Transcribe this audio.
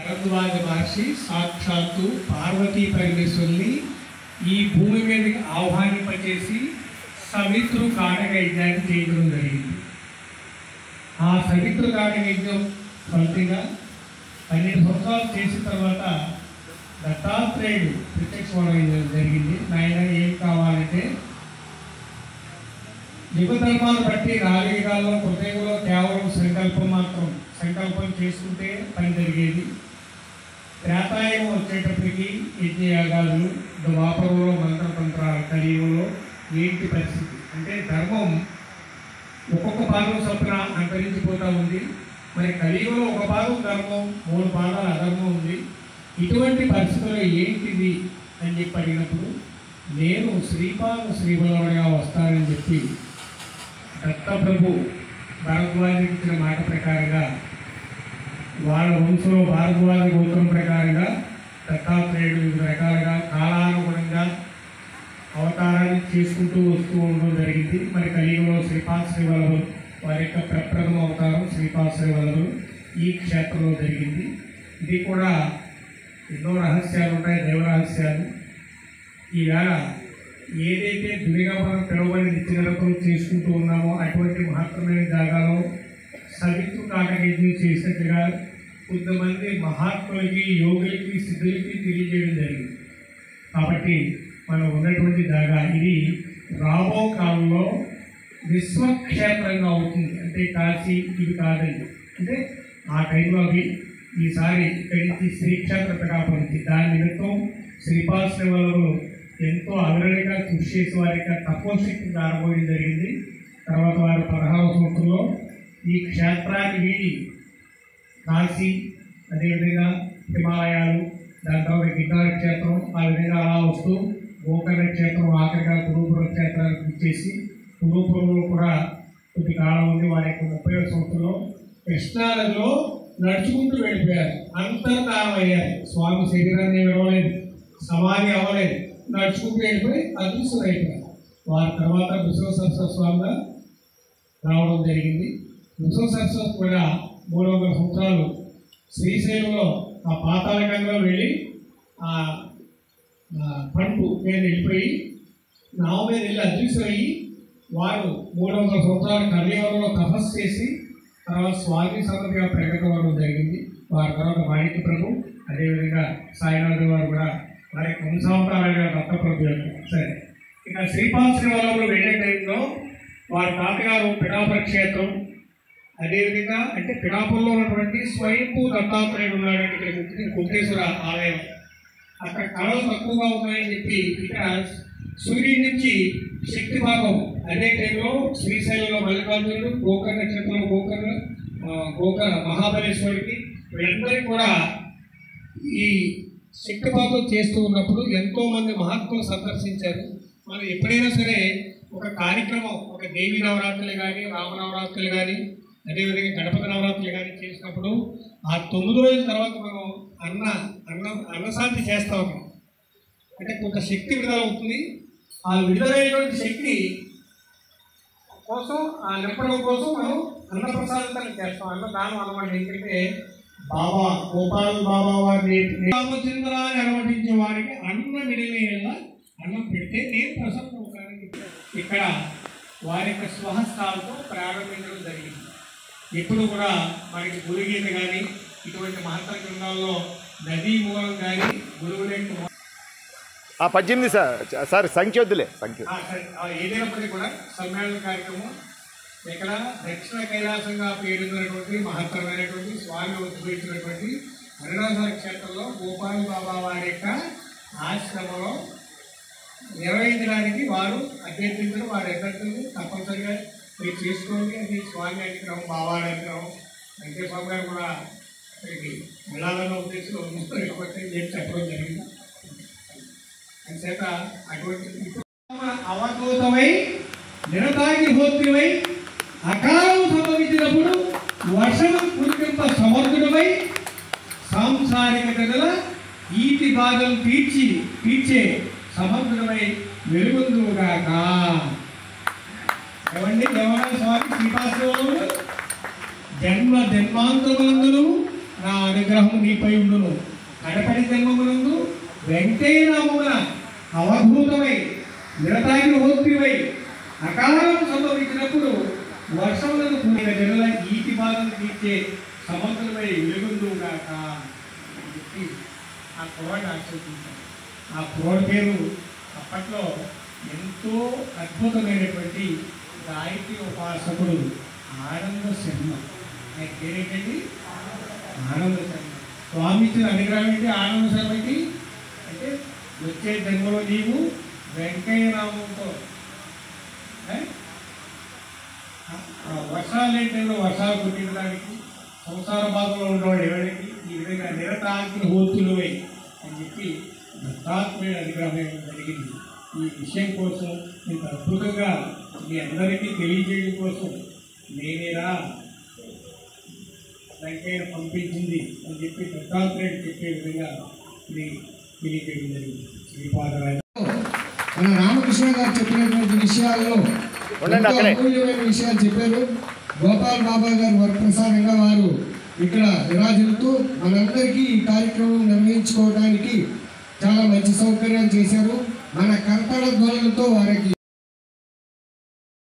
భరద్వాజ మహర్షి సాక్షాత్తు పార్వతీ పరమేశ్వరుని ఈ భూమి మీదకి ఆహ్వానింపచేసి సవితృ కాటక యజ్ఞాన్ని చేయడం జరిగింది. ఆ సవితృ కాటక యజ్ఞం ఫలితంగా 12 సంవత్సరాలు చేసిన తర్వాత దత్తాత్రేయుడు ప్రత్యక్షమవడం జరిగింది. నాయన ఏం కావాలంటే యుగ ధర్మాన్ని బట్టి రాజకీయాల్లో హృదయంలో కేవలం సంకల్పం చేసుకుంటే పని జరిగేది. త్రేతాయుగం వచ్చేటప్పటికి యజ్ఞయాగాలు, ద్వాపరంలో మంత్రతంత్రాలు, కలియుగంలో ఏంటి పరిస్థితి అంటే ధర్మం ఒక్కొక్క భాగం చొప్పున అంతరించిపోతూ ఉంది. మరి కలియుగంలో ఒక భాగం ధర్మం, 3 భాగాలు అధర్మం ఉంది. ఇటువంటి పరిస్థితుల్లో ఏంటిది అని చెప్పి అడిగినప్పుడు నేను శ్రీబలవుడిగా వస్తానని చెప్పి దత్తప్రభు భారద్వాజకి ఇచ్చిన మాట ప్రకారంగా వాళ్ళ వంశంలో భారద్వాజ గోత్రం ప్రకారంగా దత్తాత్రేయుడు వివిధ రకాలుగా కాలానుగుణంగా అవతారాన్ని చేసుకుంటూ వస్తూ ఉండడం జరిగింది. మరి కలియుగంలో శ్రీవల్లభులు వారి యొక్క ప్రప్రథమ అవతారం శ్రీవల్లభులు ఈ క్షేత్రంలో జరిగింది. ఇది కూడా ఎన్నో రహస్యాలు ఉంటాయి, దైవ రహస్యాలు. ఈవేళ ఏదైతే దునిగా మనం పిలువబడి నిత్యనిరతం చేసుకుంటూ ఉన్నామో అటువంటి మహత్తరమైన జాగాలో సవితృ కాటక యజ్ఞం చేసినట్టుగా కొంతమంది మహాత్ములకి, యోగులకి, సిద్ధులకి తెలియజేయడం జరిగింది. కాబట్టి మనం ఉన్నటువంటి జాగా ఇది రాబో కాలంలో విశ్వక్షేత్రంగా అవుతుంది. అంటే కాశీ ఇది కాదండి, అంటే ఆ టైంలో అవి ఈసారి ఇక్కడి నుంచి శ్రీక్షేత్ర పిఠాపురంకి దాని నిమిత్తం శ్రీవల్లభులు ఎంతో అగ్రణిగా కృషి చేసి వారి యొక్క తపోశక్తిని ఆరబోయడం జరిగింది. తర్వాత వారు 16వ సంవత్సరంలో ఈ క్షేత్రాన్ని వీడి కాశీ, అదేవిధంగా హిమాలయాలు, దాని తర్వాత గిరినార క్షేత్రం, ఆ విధంగా అలా వస్తూ గోకర్ణ క్షేత్రం, ఆఖరిగా కురుపురం క్షేత్రానికి ఇచ్చేసి కురుపురంలో కూడా కొద్ది కాలం ఉంది. వారి యొక్క 30వ సంవత్సరంలో కృష్ణానదిలో నడుచుకుంటూ వెళ్ళిపోయారు. అంతర్ధానం అయ్యారు. స్వామి శరీరాన్ని విడవలేదు, సమాధి అవ్వలేదు, నడుచుకుంటూ వెళ్ళిపోయి అదృశ్యం అయిపోయారు. వారి తర్వాత విశ్వ సరస్వతి స్వామిగా రావడం జరిగింది. విశ్వ సరస్వతి కూడా 300 సంవత్సరాలు శ్రీశైలంలో ఆ పాతాళగంగలో వెళ్ళి ఆ పంపు మీద వెళ్ళిపోయి నావ మీద వెళ్ళి అదృశ్యం అయ్యి వారు 300 సంవత్సరాలు కలియుగంలో తపస్సు చేసి తర్వాత స్వామి సంగతిగా ప్రకటన జరిగింది. వారి తర్వాత మాణిక్య ప్రభు, అదేవిధంగా సాయినాథ్ వారు కూడా వారి వంశావతారంగా దత్తప్రభు. సరే, ఇక శ్రీవల్లభులు వెళ్ళే టైంలో వారి తాతగారు పిఠాపుర క్షేత్రం, అదేవిధంగా అంటే పిఠాపురంలో ఉన్నటువంటి స్వయంభూ దత్తాత్రేయుడు ఉన్నాడంటే ఇక్కడ కుక్కేశ్వర ఆలయం. అక్కడ కళలు తక్కువగా ఉన్నాయని చెప్పి ఇక్కడ సూర్యుడి నుంచి శక్తి భాగం అదే టైంలో శ్రీశైలంలో మల్లికార్జునుడు, గోకర్ణ క్షేత్రంలో గోకర్ణ మహాబలేశ్వరుడికి వీళ్ళందరికీ కూడా ఈ శక్తిపాతం చేస్తూ ఉన్నప్పుడు ఎంతోమంది మహాత్ములు సందర్శించారు. మనం ఎప్పుడైనా సరే ఒక కార్యక్రమం, ఒక దేవి నవరాత్రులు కానీ, రామనవరాత్రులు కానీ, అదేవిధంగా గణపతి నవరాత్రులు కానీ చేసినప్పుడు ఆ 9 రోజుల తర్వాత మనం అన్నశాంతి చేస్తూ ఉన్నాం. అంటే కొంత శక్తి విడుదల అవుతుంది. ఆ విడుదలైనటువంటి శక్తి కోసం, ఆ నింపడం కోసం మనం అన్నప్రసాదాన్ని చేస్తాం. అన్నదానం అన్నమాట. ఏంటంటే బాబా గోపాల్ బాబా వారిని రామచంద్రాన్ని అనుమతించే వారికి అన్నం విడివేలా అన్నం పెడితే నేను ప్రసన్నం అవుతానని ఇక్కడ వారి యొక్క స్వహస్తాలతో ప్రారంభించడం జరిగింది. ఎప్పుడు కూడా మనకి గురుగీత కానీ ఇటువంటి మహత్తర గ్రంథాల్లో నదీ మూలం కానీ గురువుల యొక్క 18 సార్ సంఖ్య వద్దులే, సంఖ్య ఏదైనప్పటికీ కూడా సమ్మేళన కార్యక్రమం ఇక్కడ దక్షిణ కైలాసంగా పేరున్నటువంటి మహత్తరమైనటువంటి స్వామి ఉద్భవించినటువంటి అరుణాచల క్షేత్రంలో గోపాల్ బాబా వారి యొక్క ఆశ్రమంలో నిర్వహించడానికి వారు అభ్యర్థించడం, వారి అభ్యర్థులు తప్పనిసరిగా మీరు చేసుకోండి. అది స్వామి అనుగ్రహం, బాబా అనుగ్రహం. వెంకటేశ్వర స్వామి గారు కూడా ఇక్కడికి వెళ్ళాలన్న ఉద్దేశంలో చెప్పడం జరిగింది. అంచేత అటువంటి అవధూతమై నిరతాగి హోత్రివై అకాలం సంభవించినప్పుడు వర్షం కురిపింప సమర్థుడమై సాంసారిక గదుల ఈతి బాధలు తీర్చే సమర్థుడమై వెలుగొందుగాక. ఏమండి దేవాలయ స్వామి శ్రీపాశ్రవులు జన్మాంతరములందును నా అనుగ్రహం నీపై ఉండును. కడపడి జన్మమునందు వెంకయ్య నామమున అవధూతమై నిరతాగ్నిహోత్రివై అకాలం సంభవించినప్పుడు వర్షములను కూడిన జనుల ఈటి బాధను తీర్చే సముద్రమై వెలుగుందుగాక అని చెప్పి ఆ కుర్రాడిని ఆశీర్వదించారు. ఆ కుర్రాడి పేరు అప్పట్లో ఎంతో అద్భుతమైనటువంటి గాయత్రి ఉపాసకుడు ఆనంద శర్మ. ఆయన పేరేంటండి? ఆనంద శర్మ. స్వామి ఇచ్చిన అనుగ్రహం ఏంటి ఆనంద శర్మకి అంటే వచ్చే జన్మలో నీవు వెంకయ్య నామంతో వర్షాలు ఏంటంటే వర్షాలు కుట్టించడానికి సంసార భాగంలో ఉన్నవాడు ఎవరికి ఈ విధంగా నిరతాగ్నిహోత్రులై అని చెప్పి దత్తాత్రేయుడి అనుగ్రహం జరిగింది. ఈ విషయం కోసం ఇంత అద్భుతంగా మీ అందరికీ తెలియజేయడం కోసం నేనేరా వెంకయ్య పంపించింది అని చెప్పి దత్తాత్రేయుడు చెప్పే విధంగా ఇది తెలియజేయడం జరిగింది. శ్రీపాదరాయ మన రామకృష్ణ గారు చెప్పినటువంటి విషయాల్లో అమూల్యమైన విషయాలు చెప్పారు. గోపాల్ బాబా గారు వరప్రసాదంగా వారు ఇక్కడ విరాజిల్లుతూ మనందరికీ ఈ కార్యక్రమం నిర్వహించుకోవడానికి చాలా మంచి సౌకర్యాలు చేశారు. మన కర్తల ధ్వనులతో వారికి